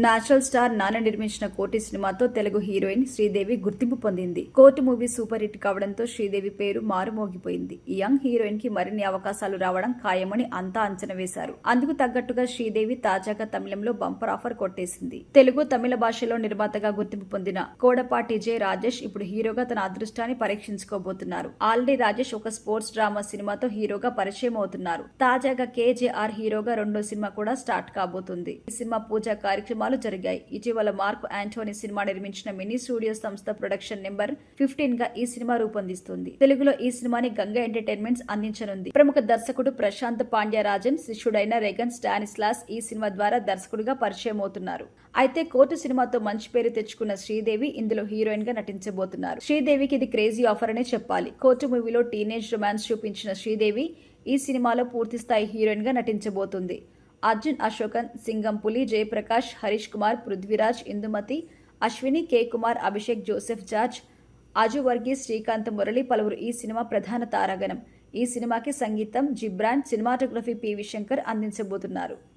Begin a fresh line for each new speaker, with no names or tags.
Natural star Nani నిర్మించిన కోటి సినిమాతో తెలుగు హీరోయిన్ శ్రీదేవి గుర్తింపు పొందింది. కోటి మూవీ సూపర్ హిట్ కావడంతో శ్రీదేవి పేరు మారుమోగిపోయింది. ఈ యంగ్ హీరోయిన్ కి మరిన్ని అవకాశాలు రావడం ఖాయమని అంతా అంచనా వేశారు. అందుకు తగ్గట్టుగా శ్రీదేవి తాజాగా తమిళంలో బంపర్ ఆఫర్ కొట్టేసింది. తెలుగు, తమిళ భాషలో నిర్మాతగా గుర్తింపు పొందిన కోడపాటి జె రాజేష్ ఇప్పుడు హీరోగా తన అదృష్టాన్ని పరీక్షించుకోబోతున్నారు. ఆల్రెడీ రాజేష్ ఒక స్పోర్ట్స్ డ్రామా సినిమాతో హీరోగా పరిచయం అవుతున్నారు. తాజాగా కేజేఆర్ హీరోగా రెండో సినిమా కూడా స్టార్ట్ కాబోతుంది. ఈ సినిమా పూజా కార్యక్రమాలు జరిగాయి. ఇటీవల మార్క్ యాంటోనీ సినిమా నిర్మించిన మినీ స్టూడియో సంస్థ ప్రొడక్షన్ నెంబర్ 15 గా ఈ సినిమా రూపొందిస్తుంది. తెలుగులో ఈ సినిమాని గంగా ఎంటర్టైన్మెంట్స్ అందించనుంది. ప్రముఖ దర్శకుడు ప్రశాంత్ పాండ్యరాజన్ శిష్యుడైన రెగన్ స్టానిస్లాస్ ఈ సినిమా ద్వారా దర్శకుడిగా పరిచయం అవుతున్నారు. అయితే కోర్టు సినిమాతో మంచి పేరు తెచ్చుకున్న శ్రీదేవి ఇందులో హీరోయిన్ గా నటించబోతున్నారు. శ్రీదేవికి ఇది క్రేజీ ఆఫర్ అనే చెప్పాలి. కోర్టు మూవీలో టీనేజ్ రొమాన్స్ చూపించిన శ్రీదేవి ఈ సినిమాలో పూర్తిస్థాయి హీరోయిన్ గా నటించబోతుంది. అర్జున్ అశోకన్, సింగం పులి, జయప్రకాష్, హరీష్ కుమార్, పృథ్వీరాజ్, ఇందుమతి, అశ్విని, కే కుమార్, అభిషేక్, జోసెఫ్ జార్జ్, అజు వర్గీస్, శ్రీకాంత్, మురళి పలువురు ఈ సినిమా ప్రధాన తారాగణం. ఈ సినిమాకి సంగీతం జిబ్రాన్, సినిమాటోగ్రఫీ పివి శంకర్ అందించబోతున్నారు.